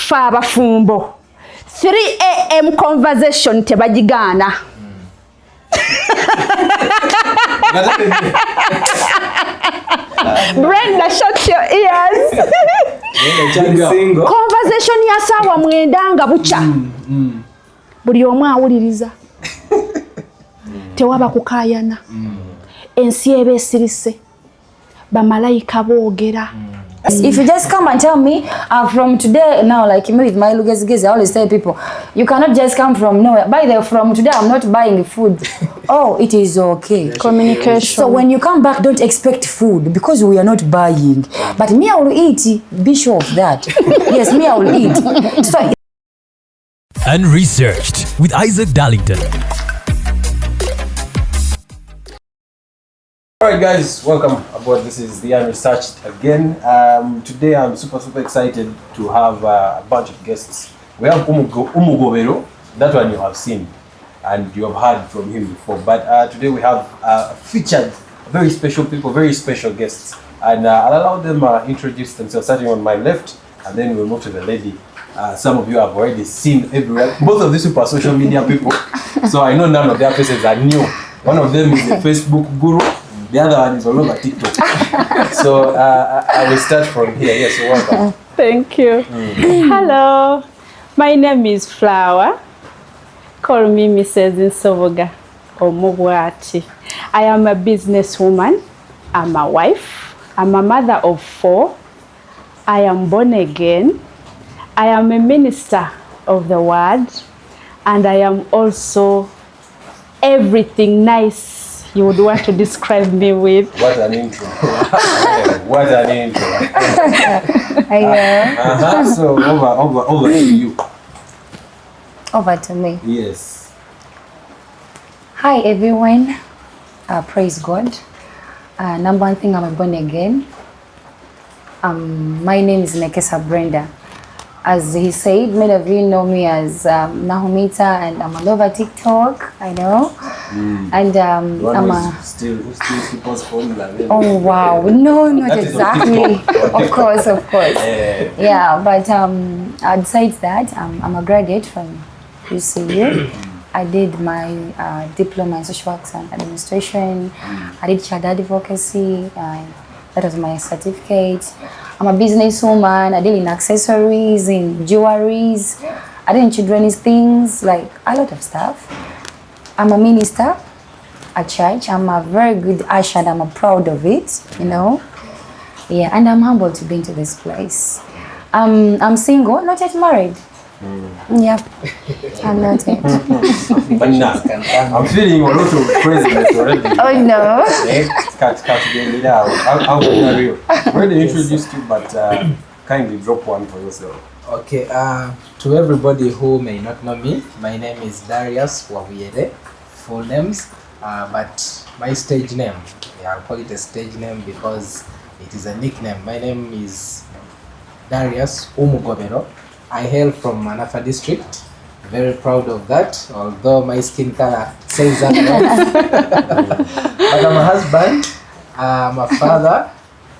fa abafumbo 3 AM conversation tebagigana. Brenda, shut your ears. Conversation ya sawa mwenda nga bucha. Buli omu awuliriza. Tewaba kukayana. Ensi ebesirise. Bamalayika boogera. If you just come and tell me from today now, like me with my lugezigezi, I always tell people, you cannot just come from nowhere. By the from today, I'm not buying food. Oh, it is okay. Communication. So when you come back, don't expect food because we are not buying. But me, I will eat. Be sure of that. Yes, me, I will eat. So. Unresearched with Isaac Darlington. Alright guys, welcome aboard. This is the Unresearched again. Today I'm super excited to have a bunch of guests. We have Umugobero, that one you have seen and you have heard from him before. But today we have featured very special people, very special guests. And I'll allow them introduce themselves, starting on my left, and then we'll move to the lady. Some of you have already seen everywhere. Both of these super social media people, so I know none of their faces are new. One of them is a Facebook guru. The other one is all over TikTok. So I will start from here. Yes, welcome. Thank you. Hello, my name is Flawa. Call me Mrs. Nsubuga or Mukyala. I am a businesswoman. I'm a wife. I'm a mother of 4. I am born again. I am a minister of the word. And I am also everything nice you would want to describe me with. What an intro. What an intro. So over to you. Over to me. Yes. Hi everyone. Praise God. Number one thing, I'm a born again. My name is Brenda. As he said, many of you know me as Nahumita, and I'm all over TikTok, I know. And I'm a... Still people's formula. Oh wow, no, not exactly. Of course. Yeah, but besides that, I'm a graduate from UCU. I did my diploma in social work and administration. I did child advocacy. That was my certificate. I'm a businesswoman. I deal in accessories, in jewelries. I deal in children's things, like a lot of stuff. I'm a minister at church. I'm a very good usher and I'm proud of it, you know. Yeah, and I'm humbled to be into this place. I'm single, not yet married. Yeah, I'm not yet. But now, I'm feeling a lot of craziness already. Oh no. Can't get it out. I'll be real. Already introduced you, but kindly drop one for yourself. Okay, to everybody who may not know me, my name is Darius, full names, but my stage name, I'll call it a stage name because it is a nickname. My name is Darius Umugobero. I hail from Manafa district, very proud of that, although my skin color says that. But I'm a husband, I'm a father,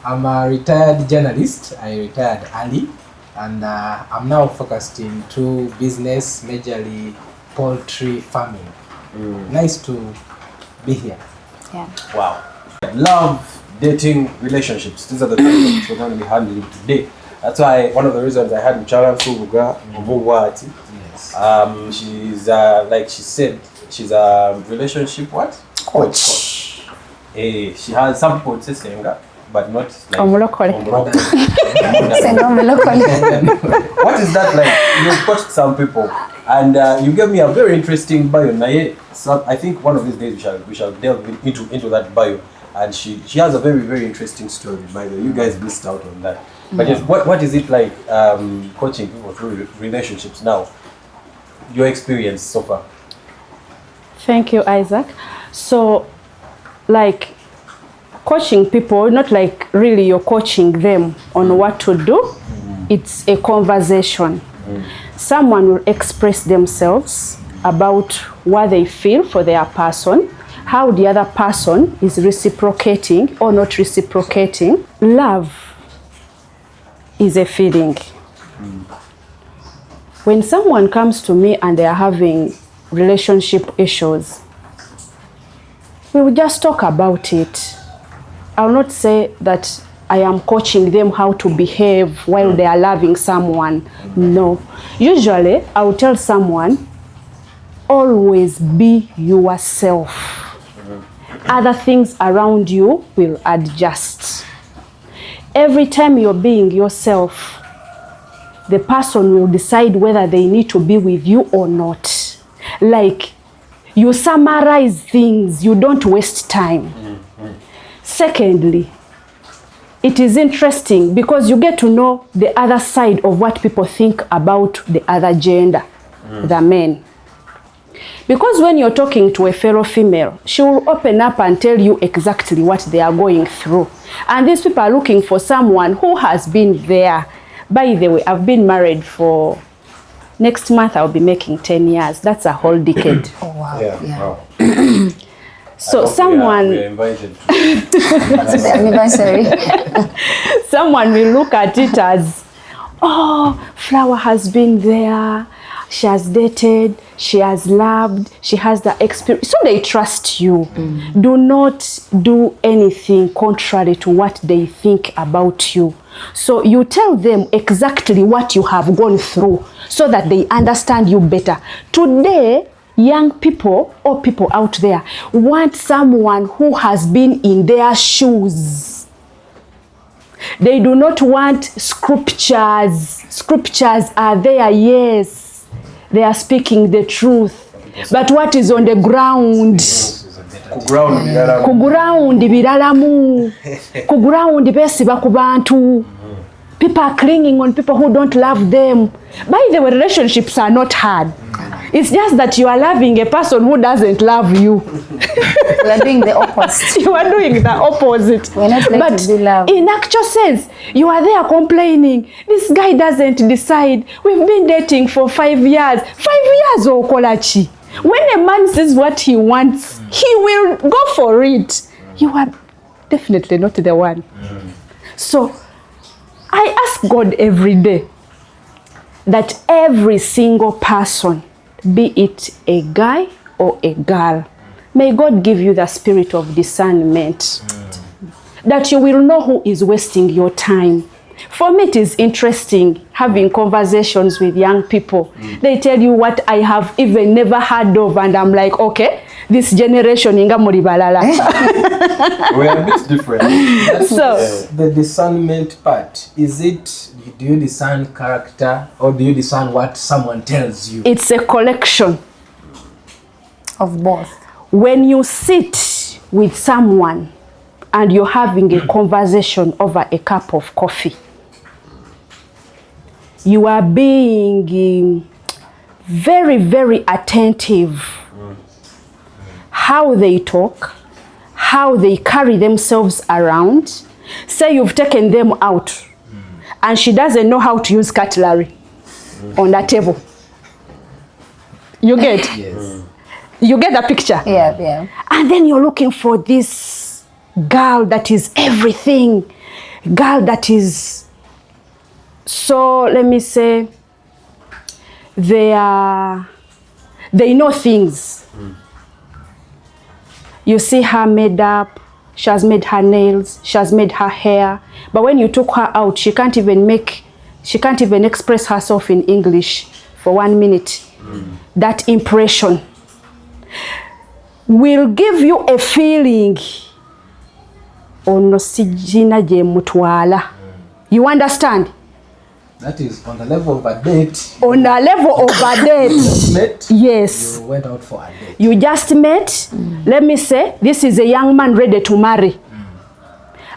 I'm a retired journalist. I retired early, and I'm now focused into business, majorly poultry farming. Nice to be here. Yeah. Wow. Love, dating, relationships. These are the topics we're going to be handling today. That's why one of the reasons I had Mukyala Nsubuga, yes. She's like she said, she's a relationship coach. She has some people say senga, but not like Omulokole. What is that like? You've coached some people, and you gave me a very interesting bio. So I think one of these days we shall delve into that bio. And she has a very interesting story. By the way, you guys missed out on that. But yes, what is it like coaching people through relationships now? Your experience so far. Thank you, Isaac. So, like coaching people, not like really you're coaching them on what to do. It's a conversation. Someone will express themselves about what they feel for their person, how the other person is reciprocating or not reciprocating. Love is a feeling. when someone comes to me and they are having relationship issues, we will just talk about it. I will not say that I am coaching them how to behave while they are loving someone. No. Usually, I will tell someone, always be yourself. Other things around you will adjust. Every time you're being yourself, the person will decide whether they need to be with you or not. Like, you summarize things, you don't waste time. Secondly, it is interesting because you get to know the other side of what people think about the other gender, the men. Because when you're talking to a fellow female, she will open up and tell you exactly what they are going through. And these people are looking for someone who has been there. By the way, I've been married for, next month I'll be making 10 years. That's a whole decade. Oh, wow. Yeah. Wow. So someone... We are invited. Anniversary. Someone will look at it as, oh, Flawa has been there, she has dated, she has loved, she has the experience. So they trust you. Do not do anything contrary to what they think about you. So you tell them exactly what you have gone through so that they understand you better. Today, young people or people out there want someone who has been in their shoes. They do not want scriptures. Scriptures are there, yes. They are speaking the truth. But what is on the ground? Kuground biralamu. Kuground besiba ku bantu. People are clinging on people who don't love them. By the way, relationships are not hard. It's just that you are loving a person who doesn't love you. We are doing the opposite. You are doing the opposite. We're not meant to be loved. In actual sense, you are there complaining. This guy doesn't decide. We've been dating for 5 years. 5 years, Okolachi. When a man says what he wants, he will go for it. You are definitely not the one. So, I ask God every day that every single person, be it a guy or a girl, may God give you the spirit of discernment, that you will know who is wasting your time. For me, it is interesting having conversations with young people. They tell you what I have even never heard of, and I'm like, okay, this generation inga muri balala. We're a bit different. So The discernment part, is it, do you discern character or do you discern what someone tells you? it's a collection. Of both. When you sit with someone and you're having a conversation over a cup of coffee, you are being very, very attentive. How they talk, how they carry themselves around. Say you've taken them out and she doesn't know how to use cutlery on the table. You get? Yes. You get the picture? Yeah. And then you're looking for this girl that is everything. Girl that is, so let me say, they know things. You see her made up, she has made her nails, she has made her hair. But when you took her out, she can't even express herself in English for 1 minute. That impression will give you a feeling. You understand? That is on the level of a date. On the level of a date. Met, Yes. you went out for a date. You just met. Let me say, this is a young man ready to marry.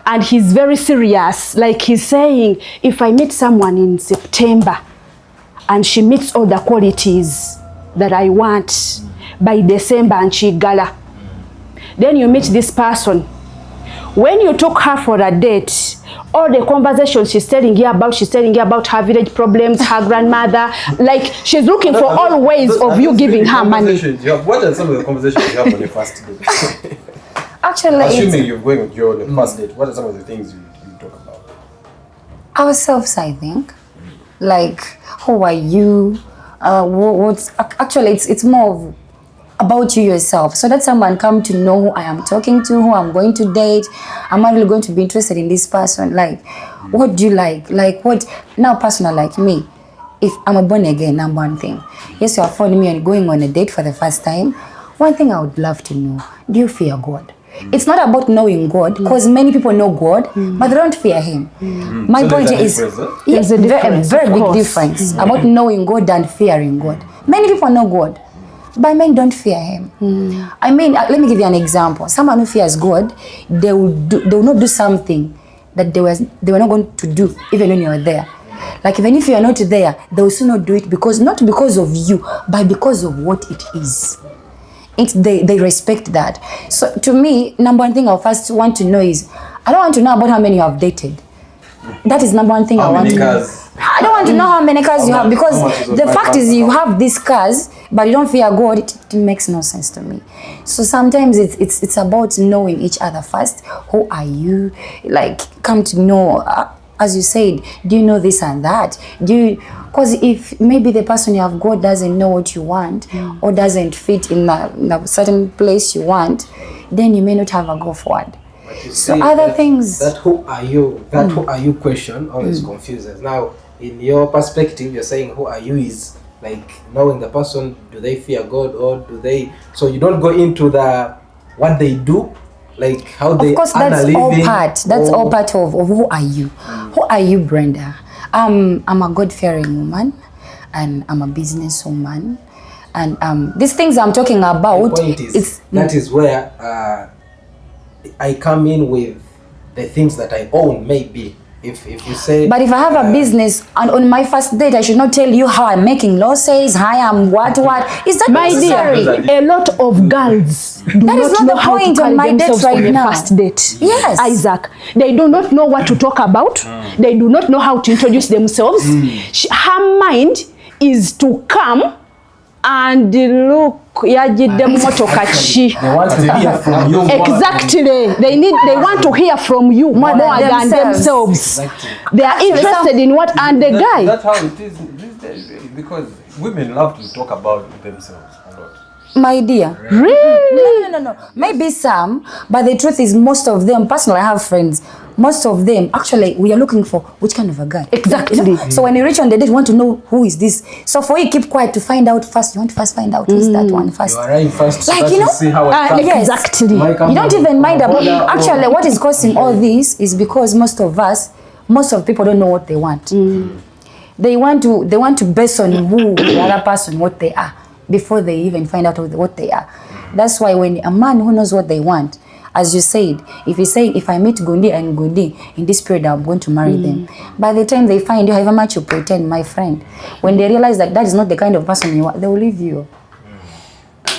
And he's very serious. Like he's saying, if I meet someone in September and she meets all the qualities that I want by December and she gala, then you meet this person. When you took her for a date, all the conversations she's telling you about her village problems, her grandmother, like she's looking for all ways of you giving her money. What are some of the conversations you have on your first date? Actually, Assuming you're going on your first date, what are some of the things you talk about? ourselves, I think. Like, who are you? Actually, it's more of about you yourself, so that someone come to know who I am talking to, who I'm going to date. I'm not really going to be interested in this person. Like, what do you like? Like, what now? Personal, like me, if I'm a born again, number one thing. Yes, you are following me and going on a date for the first time. One thing I would love to know: do you fear God? It's not about knowing God, because many people know God, but they don't fear Him. My point is, yes, a very big difference about knowing God and fearing God. Many people know God, but men don't fear Him. I mean, let me give you an example. Someone who fears God, they will not do something that they were not going to do even when you are there. Like, even if you are not there, they will still not do it, not because of you, but because of what it is. They respect that. So to me, number one thing I first want to know is, I don't want to know about how many you have dated. That is number one thing I want to know. I don't want to know how many cars you have, because the fact is you have these cars but you don't fear God. It makes no sense to me. So sometimes it's about knowing each other first. Who are you? Like, come to know, as you said, do you know this and that? Because if maybe the person you have got doesn't know what you want, or doesn't fit in a certain place you want, then you may not have a go forward. So other things, that who are you question always confuses. Now, in your perspective, you're saying who are you is like knowing the person. Do they fear God, or do they? So you don't go into the what they do, like how they. Of course, that's all part of who are you. Who are you, Brenda? I'm a God-fearing woman, and I'm a businesswoman, and these things I'm talking about. The point is, that is where I come in with the things that I own. Maybe if you say, but if I have a business and on my first date I should not tell you how I'm making losses, how I'm what is that my necessary? Dear, a lot of girls do that is not know not the how point to on carry my date themselves right on a now. first date. Yes, Isaac, they do not know what to talk about. They do not know how to introduce themselves. Her mind is to come and look yajidde motoka ki. They want to hear from you. Exactly. They want to hear from you more than themselves. Exactly. They are interested in what and the guy. That's how it is these days, really, because women love to talk about themselves a lot. my dear. Really? No. Maybe some, but the truth is most of them, personally I have friends, most of them, actually, we are looking for which kind of a guy. Exactly. You know? So when you reach on the date, you want to know who is this. So for you, keep quiet to find out first. You want to first find out who's that one first. You arrive first, Like, you know, to see how it comes. yes. Exactly. You don't even mind about. Actually, what is causing all this is because most of people don't know what they want. They want to base on who the other person, what they are, before they even find out what they are. That's why when a man who knows what they want, as you said, if you say, if I meet Gundi and Gundi in this period, I'm going to marry them. By the time they find you, however much you pretend, my friend, when they realize that that is not the kind of person you are, they will leave you.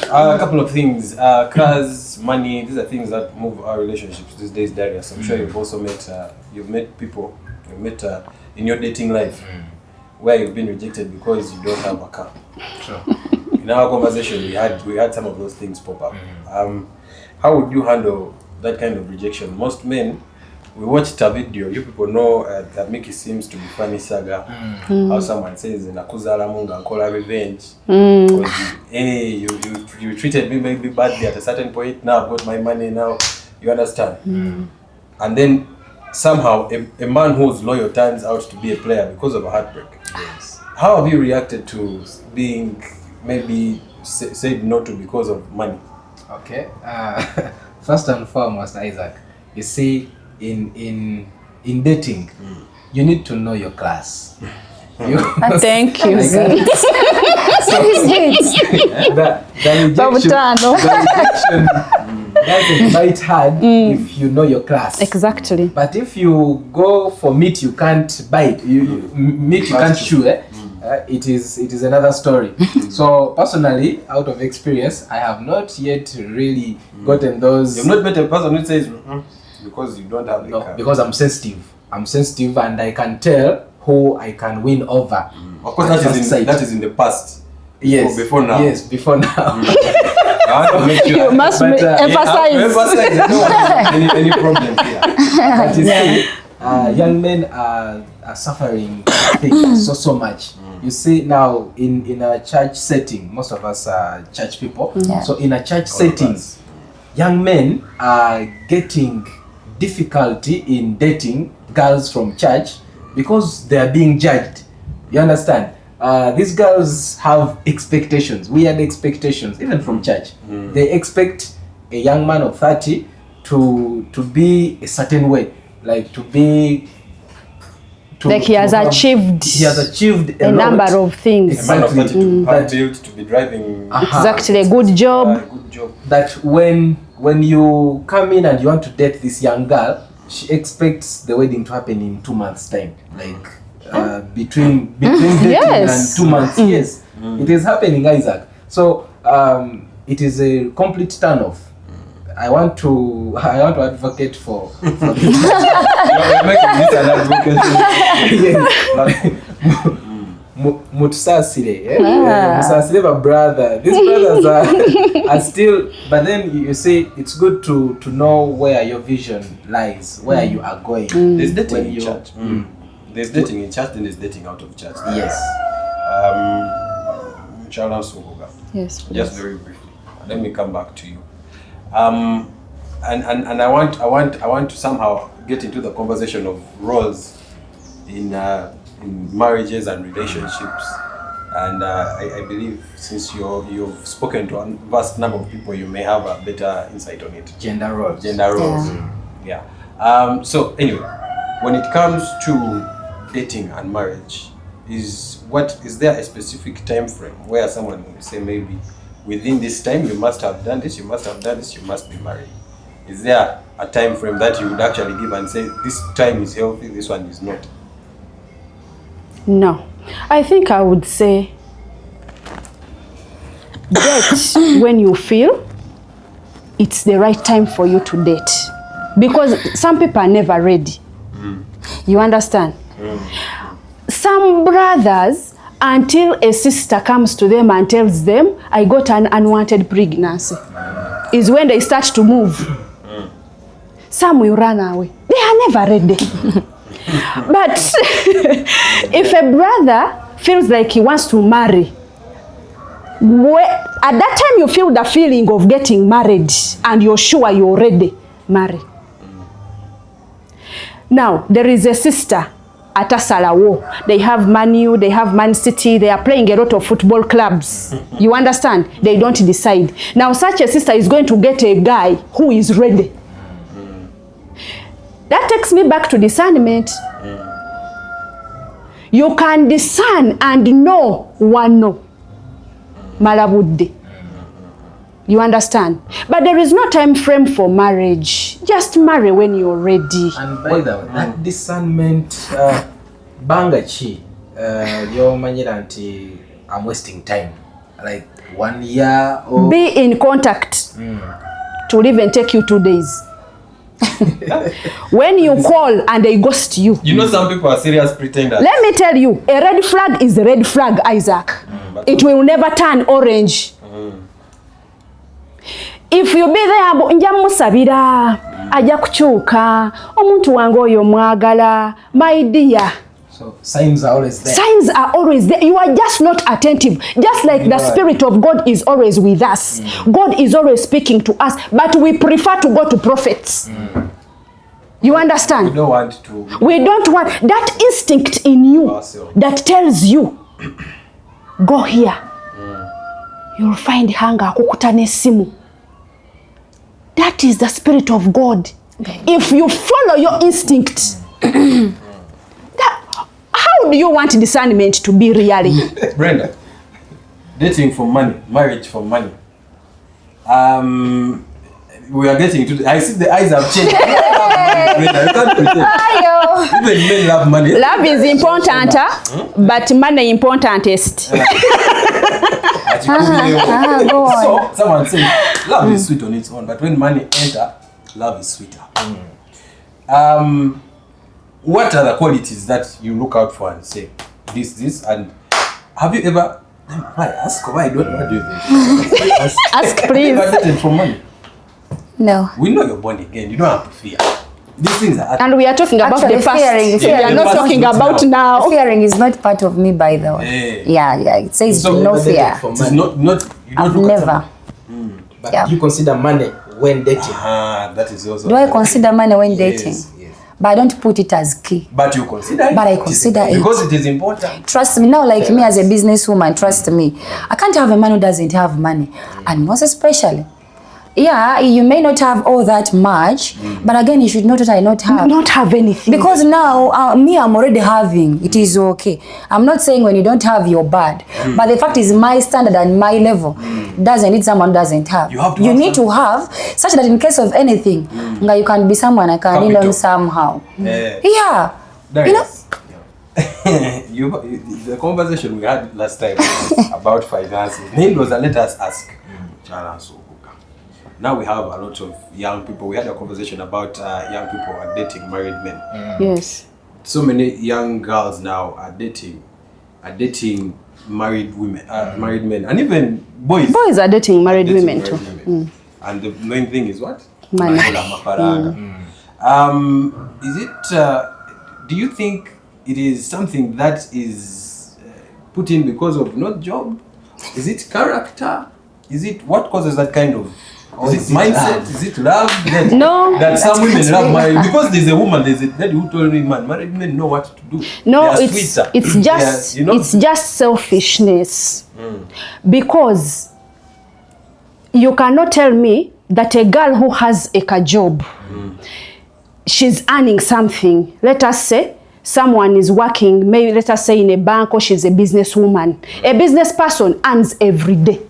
A couple of things. Cars, money, these are things that move our relationships these days, Darius. I'm sure you've also met people, in your dating life where you've been rejected because you don't have a car. Sure. In our conversation, we had some of those things pop up. How would you handle that kind of rejection? Most men, we watched a video. You people know that Mickey seems to be funny saga. How someone says, "Nakuzala munga nkola revenge." Because you treated me maybe badly at a certain point. Now I've got my money. Now you understand. And then somehow a man who's loyal turns out to be a player because of a heartbreak. Yes. How have you reacted to being maybe said no to because of money? Okay. First and foremost, Isaac, you see, in dating, you need to know your class. Thank you. The rejection doesn't bite hard if you know your class. Exactly. But if you go for meat you can't bite, meat you can't chew, it is another story. So personally, out of experience, I have not yet really gotten those. You've not met a person who says because you don't have a car. Because I'm sensitive and I can tell who I can win over. Of course, that is in the past. Yes. Before now. Yes, before now. I want to make sure. You must emphasize. I don't want any problem here. But you see, young men are suffering things so much. You see now in a church setting, most of us are church people. Yeah. So in a church setting, young men are getting difficulty in dating girls from church because they are being judged. You understand? These girls have expectations, weird expectations, even from church. They expect a young man of 30 to be a certain way, like to be like he has achieved a lot. number of things. A man of 30 to have That- built, to be driving. Exactly, a good job. Good job. That when you come in and you want to date this young girl, she expects the wedding to happen in 2 months' time, like between dating Yes. and 2 months. Yes, it is happening, Isaac. So it is a complete turn off. I want to advocate for this. You're making this an advocate. Mutusasire, Mutusasire, my brother. These brothers are still, but then you see, it's good to know where your vision lies, where you are going. There's dating When in you- church. There's dating in church, then there's dating out of church. Yes. Mukyala Nsubuga. Yes, Just very briefly. Let me come back to you. And I want to somehow get into the conversation of roles in marriages and relationships. And I believe since you've spoken to a vast number of people, you may have a better insight on it. Gender roles. Gender roles. Yeah. So anyway, when it comes to dating and marriage, is there a specific time frame where someone will say maybe within this time you must have done this, you must have done this, you must be married? Is there a time frame that you would actually give and say this time is healthy, this one is not? No, I think I would say date when you feel it's the right time for you to date, because some people are never ready. You understand? Some brothers, until a sister comes to them and tells them, I got an unwanted pregnancy, is when they start to move. Some will run away. They are never ready. But if a brother feels like he wants to marry, at that time you feel the feeling of getting married and you're sure you're ready, marry. Now, there is a sister at Asalawo. They have Man U, they have Man City, they are playing a lot of football clubs. You understand? They don't decide. Now, such a sister is going to get a guy who is ready. That takes me back to discernment. You can discern and know one no. Malabudde. You understand? But there is no time frame for marriage. Just marry when you're ready. And by the way, that discernment, bangachi, yomanyira nti I'm wasting time. Like 1 year or... Be in contact. To even take you 2 days. When you call and they ghost you. You know some people are serious pretenders. Let me tell you, a red flag is a red flag, Isaac. It will never turn orange. If you be there, nja musabira ajja kukyuka omuntu wange oyo mwagala, my dear. So signs are always there. Signs are always there. You are just not attentive. Just like the Spirit of God is always with us. God is always speaking to us, but we prefer to go to prophets. You understand? We don't want to. We don't want that instinct in you that tells you, go here. You'll find hunger kukuta n'essimu. That is the Spirit of God. If you follow your instinct, how do you want discernment to be really? Brenda, dating for money, marriage for money. We are getting to. I see the eyes have changed. Brenda, you can't pretend. Even men love money. Love is important, but money importantest. Go on. So someone said love is sweet on its own, but when money enter, love is sweeter. What are the qualities that you look out for and say this, and have you ever? Why do you think? Ask Have you please. ever dated for money? No. We know you're born again. You don't have to fear. These things are And we are talking about Actually, the past. fearing- We are not fearing- talking about now. Fearing is not part of me, by the way. Yeah. Yeah. It says So, no Never dated fear. for It is money. not you don't I've look at never. But Yeah. you consider money when dating. that is also. Do I consider money when dating? Yes. But I don't put it as key. But you consider it. But I consider it. Because it is important. Trust me, now like me as a businesswoman, trust me. I can't have a man who doesn't have money. And most especially, yeah, you may not have all that much, but again, you should know that I not have. Not have anything. Because now, me, I'm already having. It is okay. I'm not saying when you don't have, you're bad. But the fact is, my standard and my level doesn't need someone doesn't have. You have to You have need to have, such that in case of anything, you can be someone I can lean Capital. on somehow. Yeah. Yeah. You know, The conversation we had last time was about finances. Name was let us ask Mukyala Nsubuga. Now we have a lot of young people. We had a conversation about young people are dating married men. Yes. So many young girls now are dating married women, married men, and even boys. Boys are dating married dating women too. women. And the main thing is what? Money. Is it? Do you think it is something that is put in because of not job? Is it character? Is it what causes that kind of? Is it mindset? Is it love? No. That some women love married because there's a woman. There's a lady who told me, man, married men know what to do. No, They are it's sweeter. just They are, you know? it's just selfishness. Because you cannot tell me that a girl who has a job, she's earning something. Let us say someone is working, maybe let us say in a bank, or she's a businesswoman. A business person earns every day.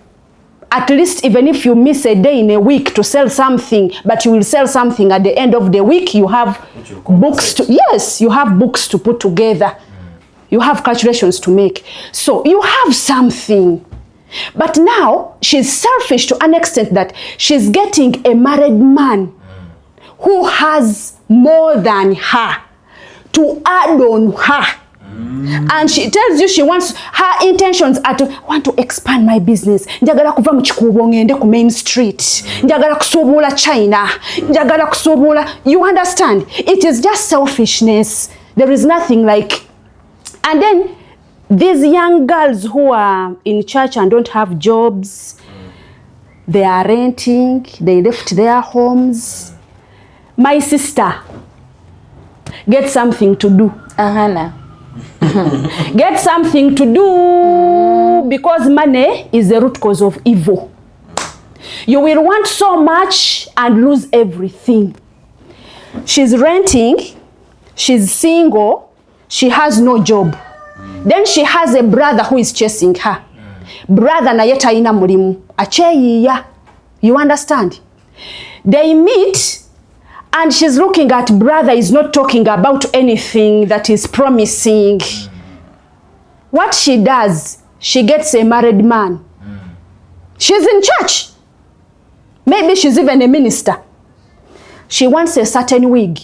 At least even if you miss a day in a week to sell something, but you will sell something at the end of the week, you have books to, yes, you have books to put together. You have calculations to make. So you have something. But now she's selfish to an extent that she's getting a married man who has more than her to add on her. And she tells you she wants, her intentions are to want to expand my business. Njagala kuva mu kikuubo ngende ku main street. Njagala kusuubula China. Njagala kusuubula. You understand? It is just selfishness. There is nothing like. And then these young girls who are in church and don't have jobs, they are renting, they left their homes. My sister, get something to do. Ahana. Get something to do, because money is the root cause of evil. You will want so much and lose everything. She's renting, she's single, she has no job. Then she has a brother who is chasing her. Brother na yeta ina mulimu acheyiya. You understand? They meet. And she's looking at brother is not talking about anything that is promising. What she does, she gets a married man. She's in church. Maybe she's even a minister. She wants a certain wig.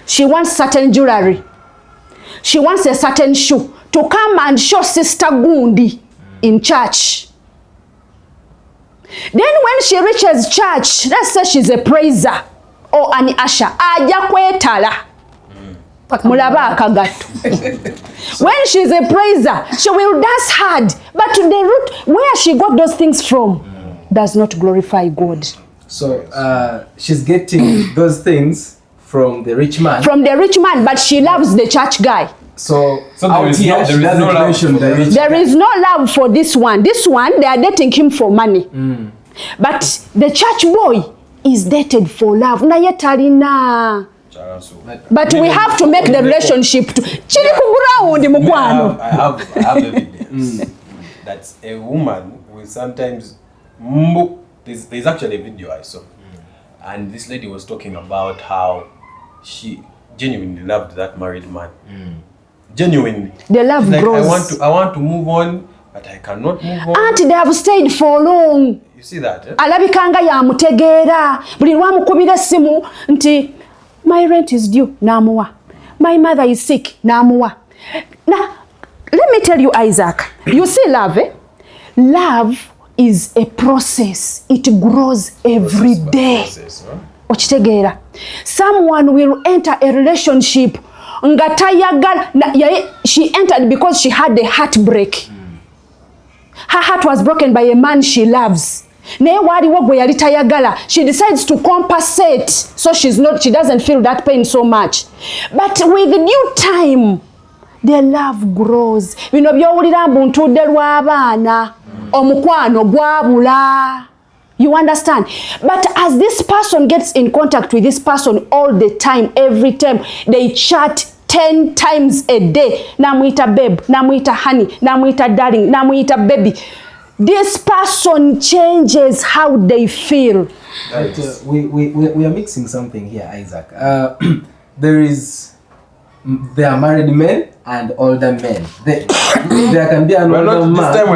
She wants certain jewelry. She wants a certain shoe to come and show Sister Gundi in church. Then when she reaches church, let's say she's a praiser or an usher, aja kwetala mulaba akagato. When she's a praiser, she will dance hard, but the root where she got those things from does not glorify God. So she's getting those things from the rich man. From the rich man, but she loves the church guy. So there is no- she there is doesn't no love mention for the that. rich There guy. is no love for this one. This one, they are dating him for money. But the church boy is dated for love. Na yetalina. But we have to make the relationship to chili ku ground mukwano. I have evidence that a woman will sometimes there's actually a video I saw, and this lady was talking about how she genuinely loved that married man. Genuinely. The love She's like, grows. I want to move on, but I cannot move on. And they have stayed for long. You see that? Eh? Alabikanga ya mutegeera buli lwamukubira essimu nti my rent is due namuwa, my mother is sick namuwa. Now let me tell you, Isaac, you see love, eh? Love is a process. It grows every day. okitegeera. Someone will enter a relationship nga tayagala, she entered because she had a heartbreak. Her heart was broken by a man she loves. Naye waliwo gwe yali tayagala. She decides to compensate, so she doesn't feel that pain so much. But with due time, their love grows. Bino byowulira mbu ntudde lw'abaana, omukwano gwabula. You understand? But as this person gets in contact with this person all the time, every time, they chat 10 times a day. Namuita babe, namuita honey, namuita darling, namuita baby. This person changes how they feel. But we are mixing something here, Isaac. There are married men and older men. There can be an older man. This time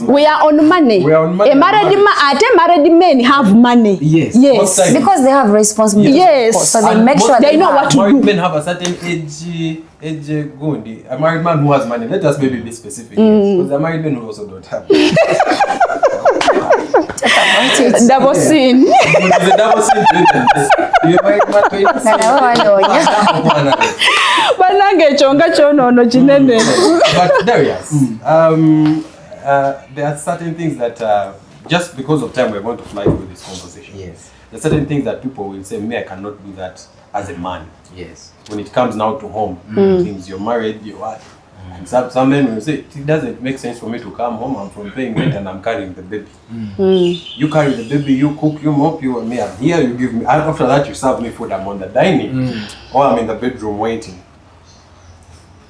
we are on money. We are on money. A married men have money. Yes. Yes. Because they have responsibility. Yes. So they make sure they know what to married do. men have a certain age going. A married man who has money. Let us maybe be specific. Because a married men who also don't have. Double sin. It's a double sin. You're married man. But Darius, there are certain things that just because of time we're going to fly through this conversation. Yes. There are certain things that people will say, me, I cannot do that as a man. Yes. When it comes now to home, things you're married, you what? And some men will say, it doesn't make sense for me to come home, I'm from paying rent and I'm carrying the baby. You carry the baby, you cook, you mop, you and me, I'm here, you give me, after that you serve me food, I'm on the dining, or I'm in the bedroom waiting.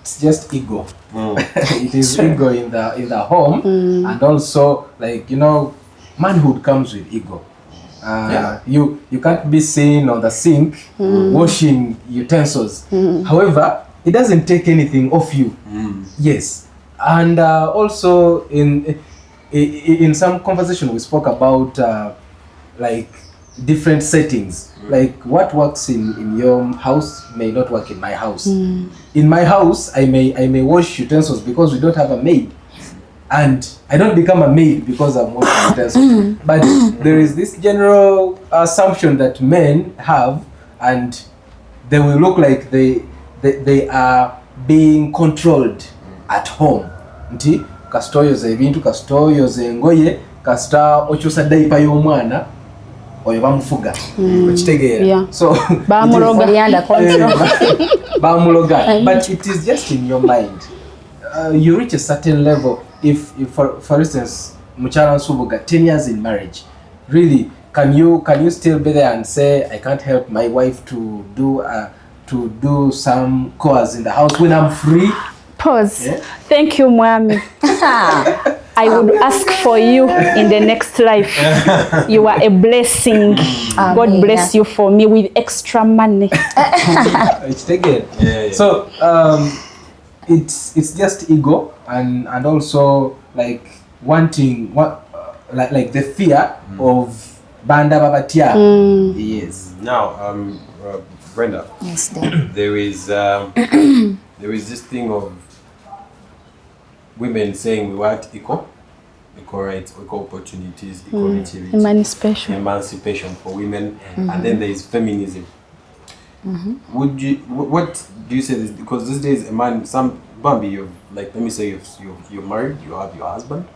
It's just ego. It is ego in the home, and also manhood comes with ego. You can't be seen on the sink washing utensils. However, it doesn't take anything off you. Yes, and also in some conversation we spoke about different settings. Like what works in your house may not work in my house. In my house, I may wash utensils because we don't have a maid, and I don't become a maid because I'm washing utensils. But there is this general assumption that men have, and they will look like they are being controlled at home. Nti kasita oyoza ebintu, kasita oyoza engoye, kasita okyusa diaper y'omwana oyo bamufuga. Okitegeera. So bamuloga. But it is just in your mind. You reach a certain level. If for instance, Mukyala Nsubuga, 10 years in marriage, really, can you still be there and say, I can't help my wife to do some chores in the house when I'm free? Pause. Yeah? Thank you, Mwami. I would ask for you in the next life. You are a blessing. God bless you for me with extra money. It's taken. Yeah. So it's just ego and also like wanting like the fear of banda babatya. Yes. Now, Brenda. Yes, dear. There is this thing of women saying we want equal rights, equal opportunities, equality, emancipation for women, and then there is feminism. What do you say this? Because these days, a man, Bambi, let me say you're married, you have your husband,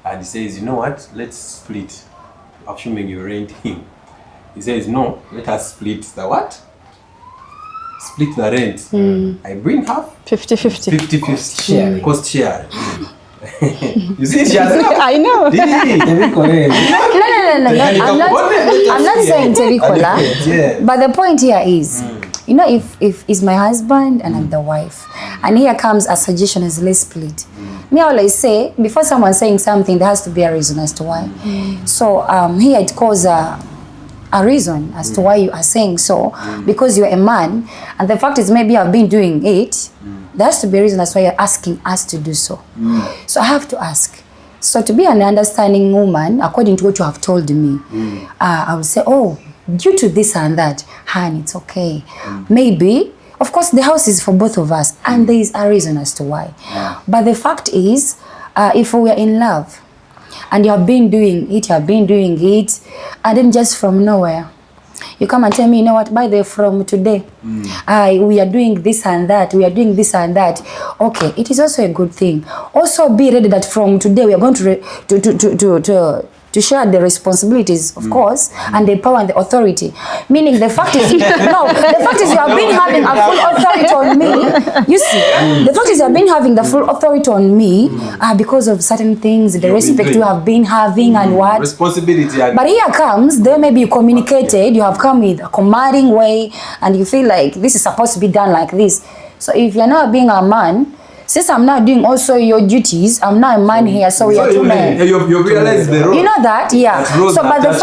and he says, you know what? Let's split. Assuming you rent him, he says, no, let us split the what? Split the rent. I bring half. 50-50. 50-50 share. Cost share. You see, she has I know. No. I'm not saying Terikola. But the point here is, if it's my husband and I'm the wife, and here comes a suggestion as let's split. Me, I always say, before someone saying something, there has to be a reason as to why. So here it calls a reason as to why you are saying so, because you're a man, and the fact is maybe I've been doing it, there has to be a reason as why you're asking us to do so. So I have to ask. So to be an understanding woman, according to what you have told me, I would say, oh, due to this and that, honey, it's okay. Maybe, of course, the house is for both of us, and there is a reason as to why. But the fact is, if we are in love, and you have been doing it, and then just from nowhere, You come and tell me, you know what, by the from today, we are doing this and that, we are doing this and that. Okay, it is also a good thing. Also be ready that from today we are going to share the responsibilities, of course, and the power and the authority. Meaning the fact is, you have been having a full authority on me. You see, the fact is you have been having the full authority on me because of certain things, the respect you have been having and what. Responsibility. But here comes, there maybe you communicated, you have come with a commanding way, and you feel like this is supposed to be done like this. So if you're not being a man, since I'm not doing also your duties, I'm not a man here, so we are two men. You realize the role. You know that, yeah. So, but the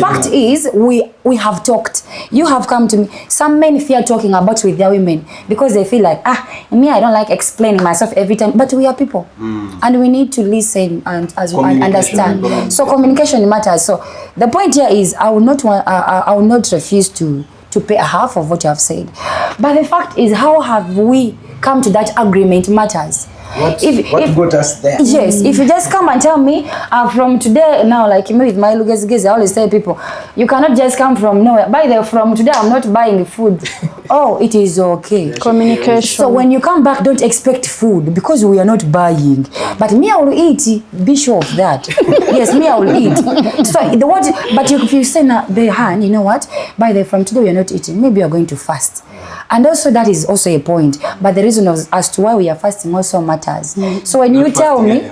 fact is, we have talked. You have come to me. Some men fear talking about with their women because they feel like, me, I don't like explaining myself every time. But we are people, and we need to listen and understand. So communication matters. So the point here is, I will not refuse to pay a half of what you have said. But the fact is, how have we come to that agreement matters? What got us there? Yes, if you just come and tell me from today now, like me with my Lugezigezi, I always tell people, you cannot just come from nowhere. From today, I'm not buying food. Oh, it is okay. Communication. So when you come back, don't expect food because we are not buying. But me, I will eat. Be sure of that. Yes, me, I will eat. So but if you say the hand, you know what? From today, we are not eating. Maybe you are going to fast. And also that is also a point. But the reason as to why we are fasting also matters. So when you tell me,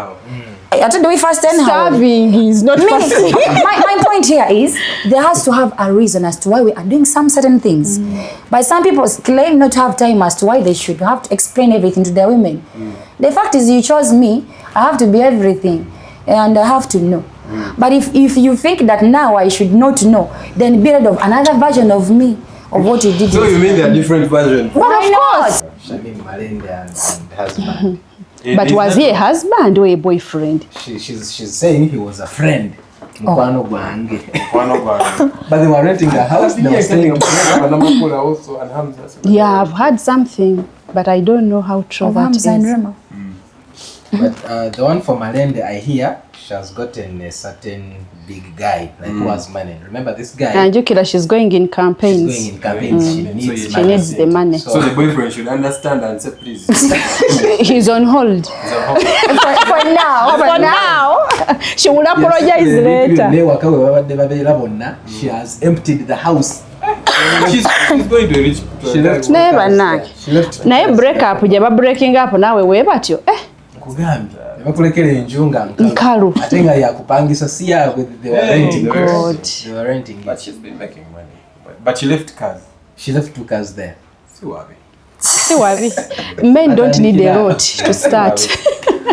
I told you we fast anyhow. Starving is not fasting. My point here is there has to have a reason as to why we are doing some certain things. But some people claim not to have time as to why they should have to explain everything to their women. The fact is you chose me, I have to be everything and I have to know. But if you think that now I should not know, then be rid of another version of me. Of what you did. So you mean there are different versions? Well, of course. Shamin Malende and husband. But was he a husband or a boyfriend? She's saying he was a friend. But they were renting a house. They were staying. Yeah, I've heard something, but I don't know how true that is. But the one for Malende, I hear she has gotten a certain big guy, like who has money. Remember this guy? And Mukyala, she's going in campaigns. She's going in campaigns. She needs the money. So the boyfriend should understand and say, please. He's on hold. For now. She will apologize later. She has emptied the house. She's going to reach. She left. Never knock. Naye break up, jaba breaking up nawe webatyo. Kugambye bakulekera enjunga nkalu ate nga yakupangisa si yawe. They were renting. They were renting. But she's been making money. But she left cars. She left 2 cars there. See wabi. Men don't need a lot to start.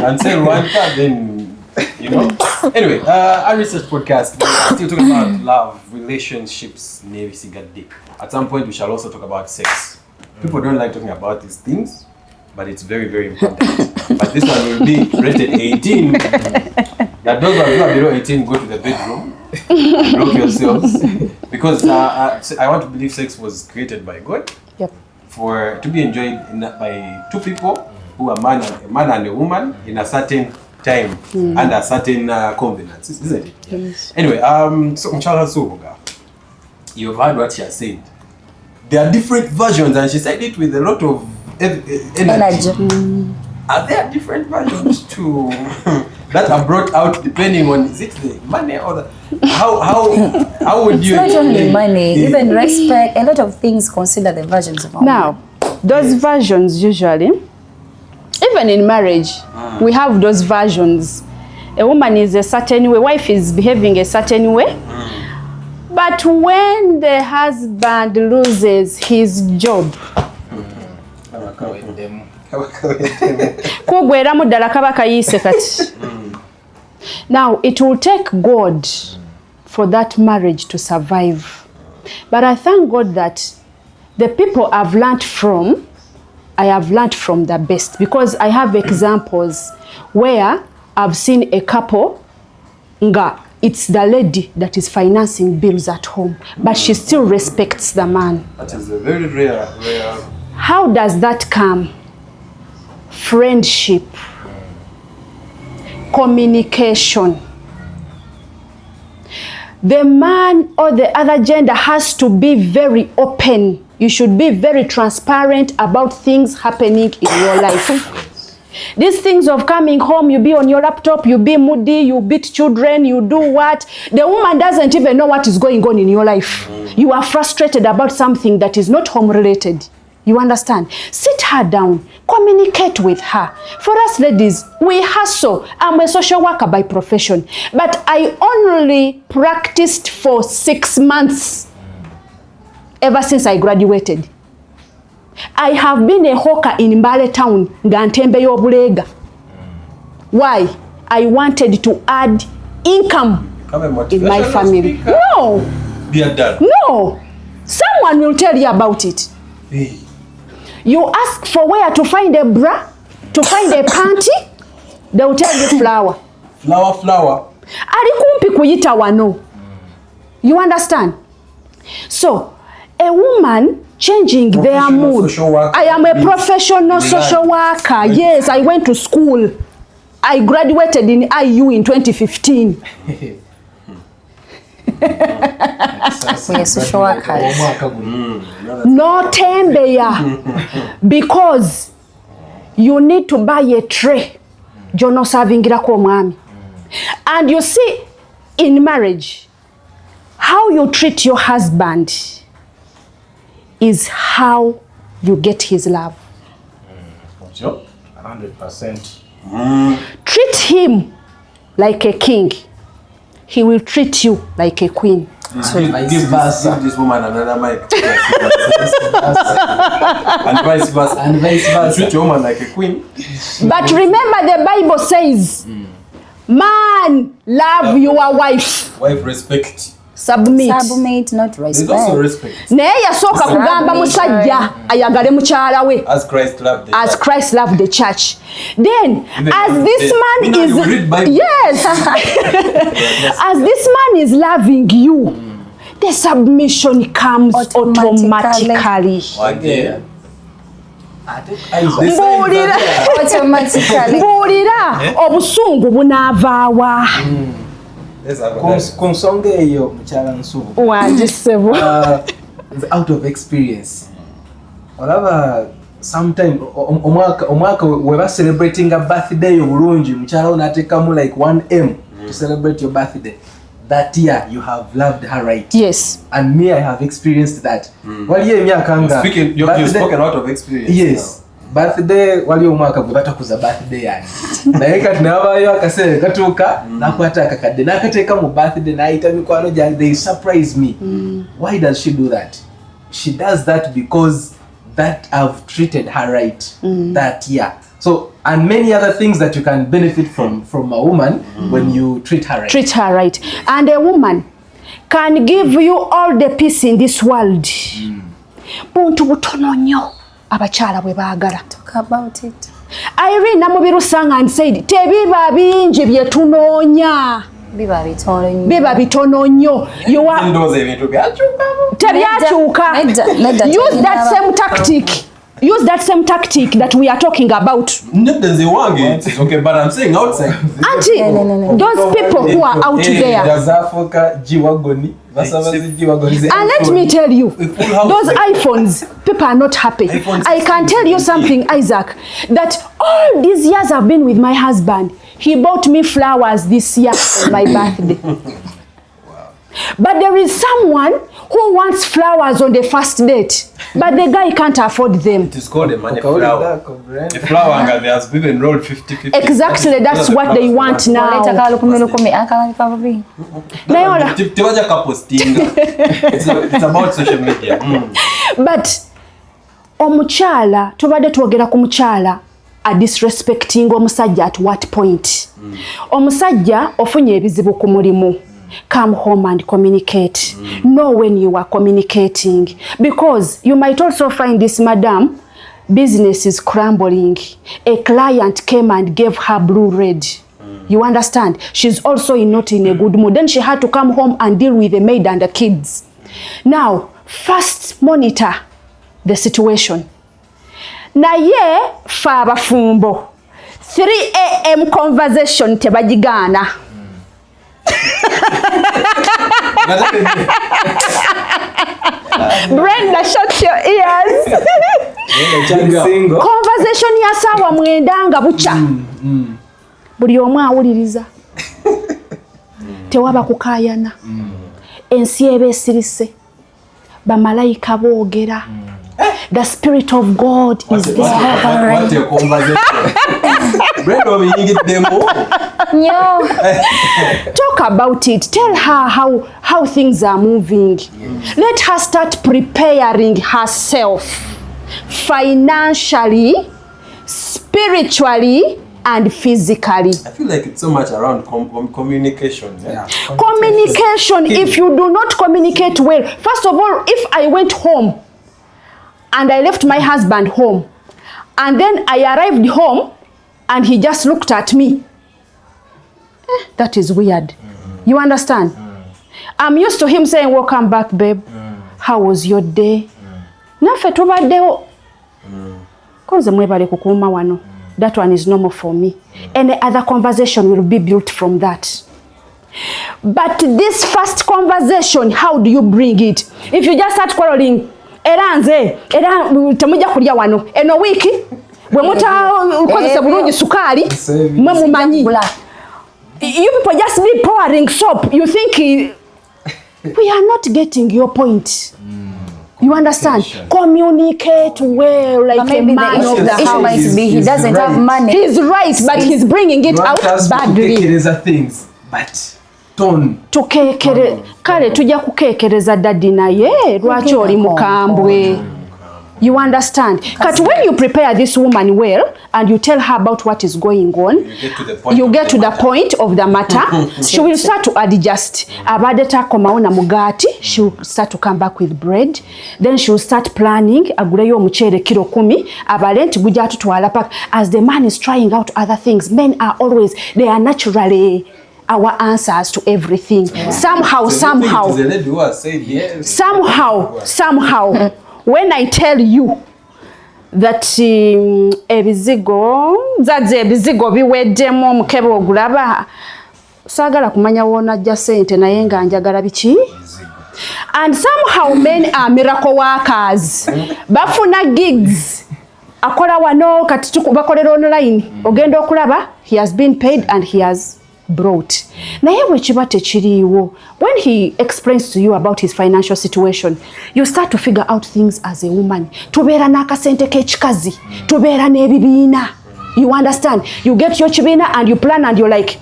And sell 1 car, then you know. Anyway, our research podcast. We're still talking about love, relationships, at some point we shall also talk about sex. People don't like talking about these things, but it's very, very important. But this one will be rated 18. That those who are below 18 go to the bedroom and lock yourselves. Because I want to believe sex was created by God. Yep. To be enjoyed by 2 people who are a man and a woman in a certain time under certain covenants, isn't it? Yes. Anyway, so Mukyala Nsubuga, you've heard what she has said. There are different versions, and she said it with a lot of energy. Are there different versions too that are brought out depending on, is it the money or the how would you? It's not only money, even respect. A lot of things consider the versions of our Now, those versions usually, even in marriage, we have those versions. A woman is a certain way, wife is behaving a certain way. But when the husband loses his job, now it will take God for that marriage to survive. But I thank God that the people I've learned from, I have learned from the best, because I have examples where I've seen a couple, it's the lady that is financing bills at home, but she still respects the man. That is a very rare. How does that come? Friendship, communication. the man or the other gender has to be very open. You should be very transparent about things happening in your life. These things of coming home, you be on your laptop, you be moody, you beat children, you do what? The woman doesn't even know what is going on in your life. You are frustrated about something that is not home related. You understand? Sit her down, communicate with her. For us ladies, we hustle. I'm a social worker by profession, but I only practiced for 6 months ever since I graduated. I have been a hawker in Mbale town, Gantembe Yobulega. Why? I wanted to add income in my family. No. No. Someone will tell you about it. Hey. You ask for where to find a bra, to find a panty, they will tell you flower. Flower. Alikumpi kuyita wano. You understand? So, a woman changing their mood. I am a professional social worker. Yes, I went to school. I graduated in IU in 2015. Social workers. No tembeya. Because you need to buy a tray. Jono savingira ko mwami. And you see, in marriage, how you treat your husband is how you get his love. 100%. Treat him like a king. He will treat you like a queen. So give this woman another mic. And vice versa. Treat your woman like a queen. But remember, the Bible says, man, love your wife. Wife respect. Submit, not respect. There's also respect. Naye yasooka kugamba musajja ayagale mukyala we. As Christ loved the church. As Christ loved the church. Then, as this man is as this man is loving you, the submission comes automatically. Again. Mbuulira obusungu bunaavaawa. Konsonga eyo Mukyala Nsubuga. Wangisebo. Out of experience. Olaba sometime omwaka we ba celebrating a birthday obulungi mukyala ono atekamu like 1M to celebrate your birthday. That year you have loved her right. Yes. And me, I have experienced that. Waliyo emyaka nga you spoken out of experience. Yes. Birthday waliyo omwaka gwe batakuza birthday yani. Naye kati nabayo akasere katuuka nakwata akakadde nakateeka mu birthday nayita mikwano gyange. They surprise me. Why does she do that? She does that because that I've treated her right that year. So, and many other things that you can benefit from a woman when you treat her right. Treat her right. And a woman can give you all the peace in this world. Buntu butono nnyo abakyala bwe baagala. Talk about it. Irene Namubiru sang and said, tebiba bingi bye tunoonya. Biba bitono nnyo. You are tebyakyuka. Use that same tactic. Use that same tactic that we are talking about. It's okay, but I'm saying outside. Auntie, those people who are out there. And let me tell you, those iPhones, people are not happy. I can tell you something, Isaac, that all these years I've been with my husband, he bought me flowers this year on my birthday. But there is someone who wants flowers on the first date, but the guy can't afford them. It is called a money flower. A flower, and there's people enrolled 50-50. Exactly, that's what they want now. It's about social media. But omukyala, tubadde twogera ku mukyala a disrespecting omusajja at what point? Omusajja ofunye ebizibu ku mulimu. Come home and communicate. Know when you are communicating. Because you might also find this madam, business is crumbling. A client came and gave her blue red. You understand? She's also not in a good mood. Then she had to come home and deal with the maid and the kids. Now, first monitor the situation. Naye fa abafumbo. 3 AM conversation tebagigana. Brenda, shut your ears. Conversation ya sawa mwenda nga bucha. Buli omu awuliriza. Tewaba kukayana. Ensi ebesirise. Bamalayika boogera. The Spirit of God is there. What a conversation. Brenda, we need them all. No. Talk about it. Tell her how things are moving. Yes. Let her start preparing herself financially, spiritually, and physically. I feel like it's so much around communication. Yeah? Communication. If you do not communicate well, first of all, if I went home and I left my husband home, and then I arrived home and he just looked at me, that is weird. You understand? I'm used to him saying, welcome back, babe. How was your day? Nafe tubaddewo. Konze mwebale kukuuma wano. That one is normal for me. Any other conversation will be built from that. But this first conversation, how do you bring it? If you just start quarreling, era temuja kulya wano. Eno wiki, bwe muta bulungi sukali, mwe mumanyi. You people just be pouring soap. You think we are not getting your point. You understand? Communicate well, like a man of the house. Might be he doesn't have money. He's right, but he's bringing it out badly. Things, but don't. Kale tujja kukekereza daddy naye lwaki oli mukambwe. You understand? But when you prepare this woman well and you tell her about what is going on, you get to the point of the matter. She will start to adjust. Abadeta komaona mugati, she will start to come back with bread. Then she will start planning. Aguleyo muchere kilo 10. Abalenti buja tutwala pak. As the man is trying out other things, men are always, they are naturally our answers to everything. Yeah. Somehow. When I tell you that ebizigo biweddemu omukebe ogulaba saagala kumanya wona ajja ssente naye nga njagala biki. And somehow men are miracle workers. Bafuna gigs. Akola wano kati bakolera online. Ogenda okulaba he has been paid and he has brought. Naye bwe kiba tekiriiwo, when he explains to you about his financial situation, you start to figure out things as a woman. Tubeera n'akasente k'ekikazi, tubeera n'ebibiina. You understand? You get your kibiina and you plan and you're like,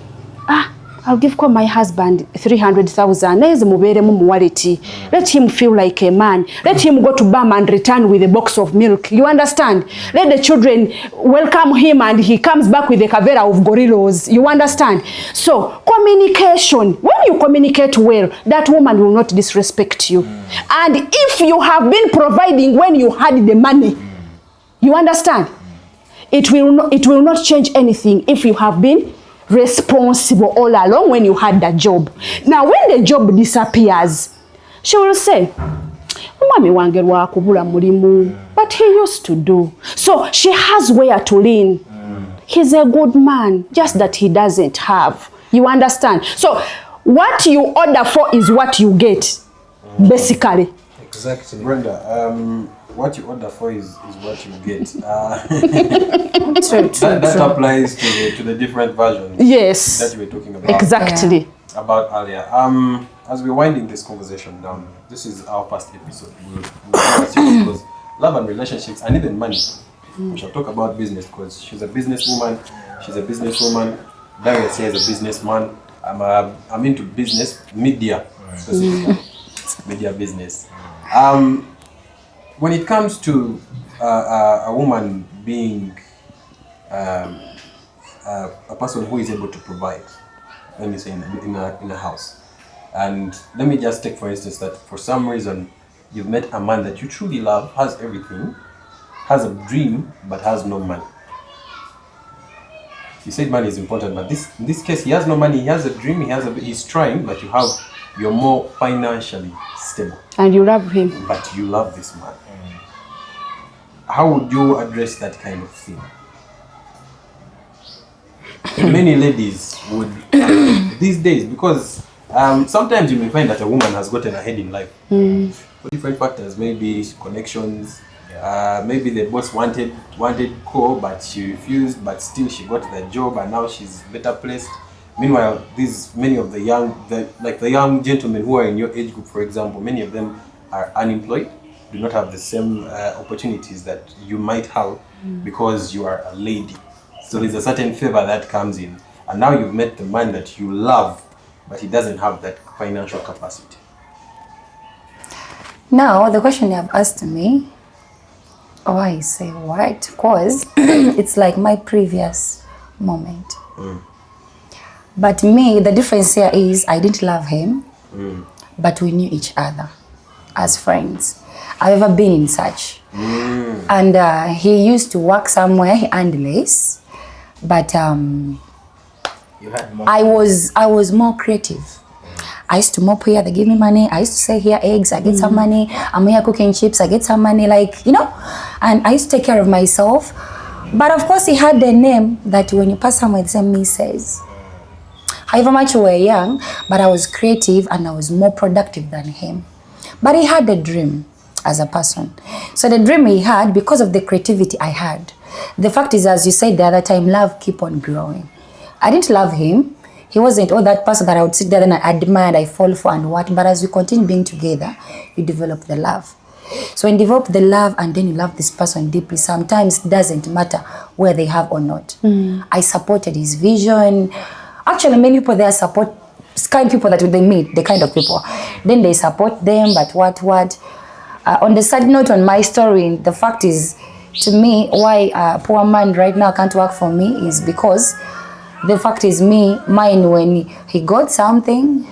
I'll give my husband 300,000. Neze mubeeremu mu wallet. Let him feel like a man. Let him go to Bam and return with a box of milk. You understand? Let the children welcome him and he comes back with a cavera of gorillas. You understand? So, communication. When you communicate well, that woman will not disrespect you. And if you have been providing when you had the money, you understand? It will not change anything if you have been responsible all along when you had that job. Now when the job disappears, she will say, Mami wange lwakubula mulimu, but he used to do. So she has where to lean. He's a good man, just that he doesn't have. You understand? So what you order for is what you get, basically. Exactly. Brenda, what you order for is what you get. That applies to the different versions. Yes. That you were talking about. Exactly. Yeah. About earlier. As we're winding this conversation down, this is our first episode. We'll because love and relationships and even money. We shall talk about business because she's a businesswoman. She's a businesswoman. Darius is a businessman. I'm into business, media specifically, media business. When it comes to a woman being a person who is able to provide, let me say in a house, and let me just take for instance that for some reason you've met a man that you truly love, has everything, has a dream but has no money. You said money is important, but in this case he has no money, he has a dream, he's trying, but you're more financially stable. And you love him. But you love this man. How would you address that kind of thing? Many ladies would, these days, because Sometimes you may find that a woman has gotten ahead in life for different factors, maybe connections. Maybe the boss wanted co, but she refused, but still she got the job and now she's better placed. Meanwhile, many of the young gentlemen who are in your age group, for example, many of them are unemployed, do not have the same opportunities that you might have because you are a lady. So there's a certain favor that comes in, and now you've met the man that you love, but he doesn't have that financial capacity. Now, the question you have asked me, I say what? Because it's like my previous moment. But me, the difference here is I didn't love him, but we knew each other as friends. I've ever been in such. And he used to work somewhere, he earned less, but You had more. I was more creative. I used to mop here, they give me money. I used to sell here eggs, I get some money. I'm here cooking chips, I get some money, like, you know. And I used to take care of myself. But of course, he had the name that when you pass somewhere, the same Mrs. However much we were young, but I was creative and I was more productive than him. But he had a dream as a person. So the dream he had, because of the creativity I had. The fact is, as you said the other time, love keep on growing. I didn't love him. He wasn't that person that I would sit there and I admire, I fall for and what. But as we continue being together, you develop the love. So when you develop the love and then you love this person deeply, sometimes it doesn't matter where they have or not. I supported his vision. Actually, many people there support kind people that they meet, the kind of people. Then they support them, but what? On the side note on my story, the fact is, to me, why a poor man right now can't work for me is because the fact is mine when he got something,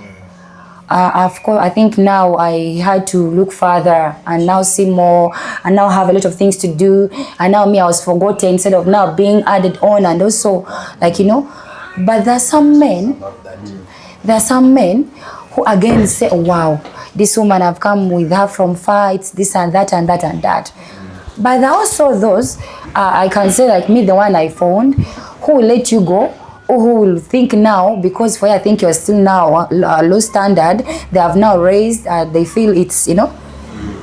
of course, I think now I had to look further and now see more and now have a lot of things to do. And now I was forgotten instead of now being added on and also, like, you know. But there are some men who again say, oh, wow, this woman I've come with her from fights, this and that and that and that. But there are also those, I can say like me, the one I found, who will let you go, or who will think now, because for you, I think you're still now low standard, they have now raised, they feel it's, you know,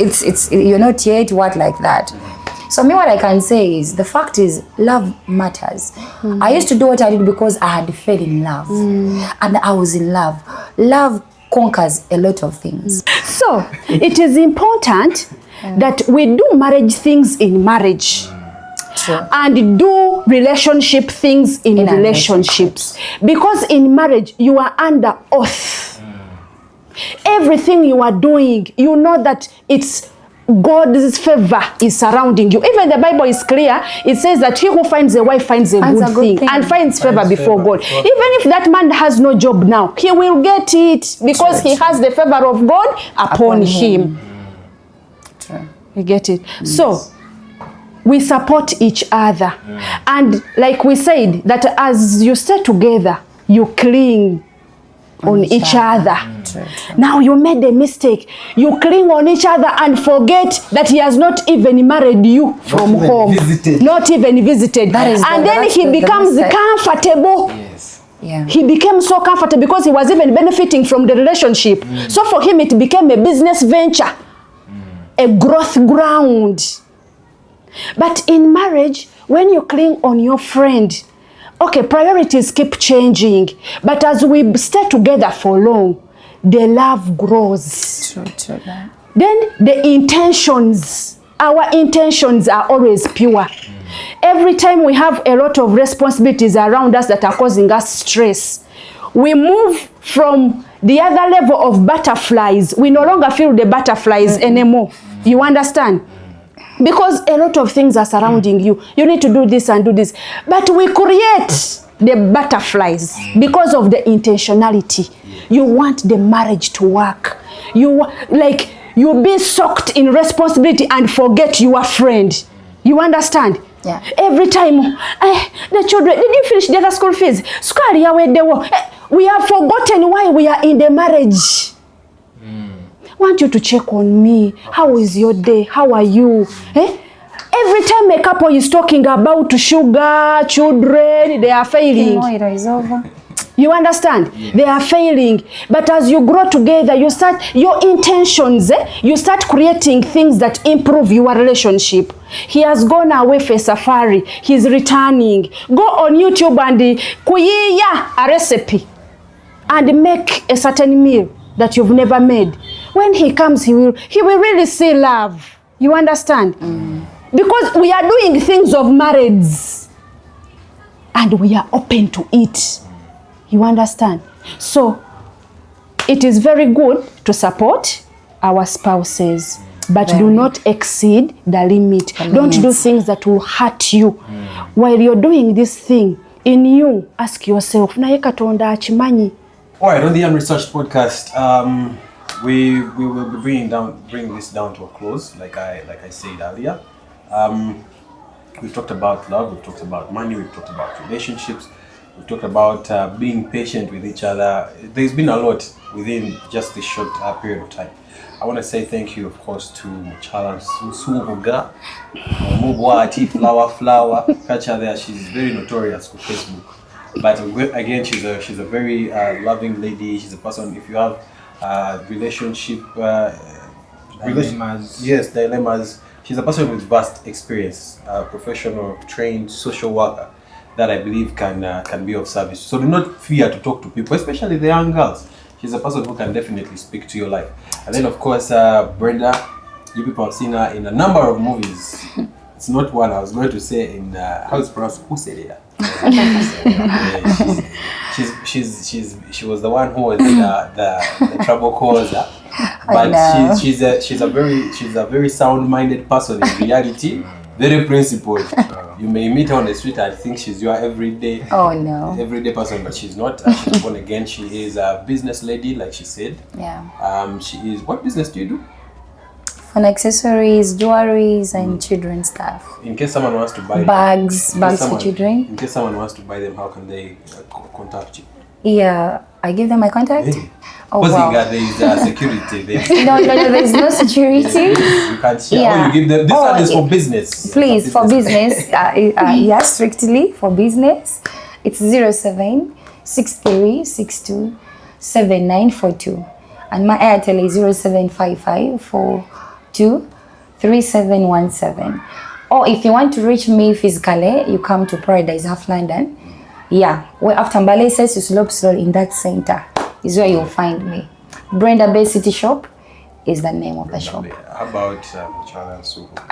it's you're not yet what like that. So me, what I can say is, the fact is, love matters. I used to do what I did because I had fell in love. And I was in love. Love conquers a lot of things. So, it is important that we do marriage things in marriage. True. And do relationship things in relationships. Because in marriage, you are under oath. Everything you are doing, you know that it's God's favor is surrounding you. Even the Bible is clear. It says that he who finds a wife finds a good thing and finds favor before God. Even if that man has no job now, he will get it because he has the favor of God upon him. True. You get it? So, we support each other. And like we said, that as you stay together, you cling on each other. True. Now you made a mistake. You cling on each other and forget that he has not even married you from home. Not even visited. And then he becomes comfortable. Yes. Yeah. He became so comfortable because he was even benefiting from the relationship. So for him, it became a business venture, a growth ground. But in marriage, when you cling on your friend, okay, priorities keep changing. But as we stay together for long, the love grows. True. Then the intentions, our intentions are always pure. Every time we have a lot of responsibilities around us that are causing us stress, we move from the other level of butterflies. We no longer feel the butterflies anymore. You understand? Because a lot of things are surrounding you. You need to do this and do this. But we create the butterflies because of the intentionality. You want the marriage to work. You be soaked in responsibility and forget your friend. You understand? Yeah. Every time, the children, did you finish the other school fees? We have forgotten why we are in the marriage. Want you to check on me. How is your day? How are you? Every time a couple is talking about sugar, children, they are failing. It is over. You understand? They are failing. But as you grow together, you start your intentions, you start creating things that improve your relationship. He has gone away for safari. He's returning. Go on YouTube and kuyiya a recipe and make a certain meal that you've never made. When he comes, he will really see love. You understand? Because we are doing things of marriage and we are open to it. You understand? So it is very good to support our spouses, but do not exceed the limit. Don't do things that will hurt you. While you're doing this thing, in you, ask yourself, naye Katonda akimanyi. All right, on the Unresearched podcast, we will be bringing this down to a close, like I said earlier. We've talked about love, we've talked about money, we've talked about relationships, we've talked about being patient with each other. There's been a lot within just this short period of time. I want to say thank you, of course, to Mukyala Nsubuga, Mubwati, Flawa. Catch her there. She's very notorious for Facebook. But again, she's a very loving lady. She's a person, if you have relationship dilemmas. She's a person with vast experience, professional, trained social worker that I believe can be of service. So do not fear to talk to people, especially the young girls. She's a person who can definitely speak to your life. And then of course, Brenda, you people have seen her in a number of movies. It's not one, I was going to say in how is pronounced? Who said it? She was the one who was the trouble causer. But she's a very sound-minded person in reality, very principled. You may meet her on the street and think she's your everyday person, but she's not. She's born again. She is a business lady, like she said. Yeah. She is. What business do you do? Fun accessories, jewelries, and children's stuff. In case someone wants to buy bags for children. In case someone wants to buy them, how can they contact you? Yeah, I give them my contact. Hey. Oh wow. There is security there. No, there's no security. You can't share. Yeah. Oh, you give them. This one is for business. Please, for business. Yes, strictly for business. It's 0763627942, and my Airtel is 0755423717. Or if you want to reach me physically, you come to Paradise Half London. Yeah, where after Mbale says you slope in that center is where you'll find me. Brenda Bay City Shop is the name of the shop. How about Mukyala Nsubuga?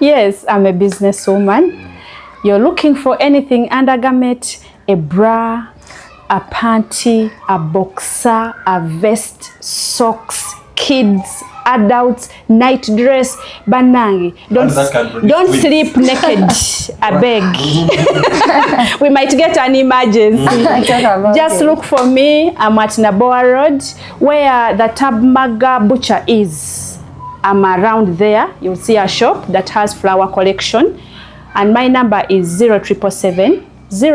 Yes, I'm a businesswoman. You're looking for anything undergarment, a bra, a panty, a boxer, a vest, socks, kids, adults, night dress, banangi. Don't sleep naked. I beg. We might get an emergency. Just look for me. I'm at Naboa Road, where the Tabmaga butcher is. I'm around there. You'll see a shop that has flower collection, and my number is 0777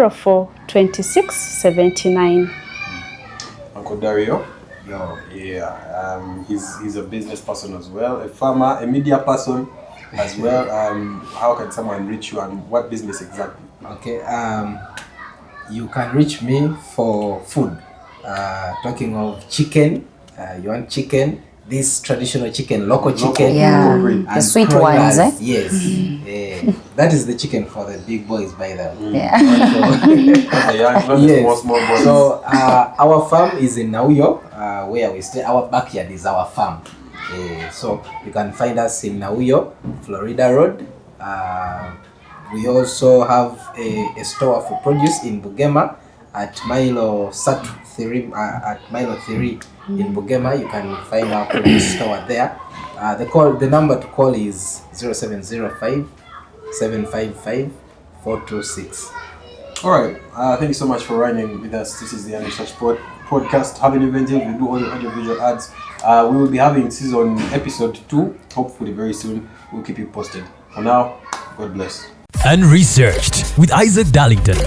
04 26 79. Uncle Darius. Yeah, he's a business person as well, a farmer, a media person as well. How can someone reach you, and what business exactly? Okay, you can reach me for food. Talking of chicken, you want chicken, this traditional chicken, local chicken. Yeah, the sweet ones, eh? Yes, that is the chicken for the big boys, by the way. Yeah. Small boys. So our farm is in Nauyo, where we stay. Our backyard is our farm. So you can find us in Nauyo, Florida Road. We also have a store for produce in Bugema at Milo 3 in Bugema. You can find our produce store there. The number to call is 0705 755 426. All right. Thank you so much for running with us. This is the Unresearched podcast. Having events, we do all the audiovisual ads. We will be having episode 2, hopefully very soon. We'll keep you posted. For now, God bless. Unresearched with Isaac Darlington.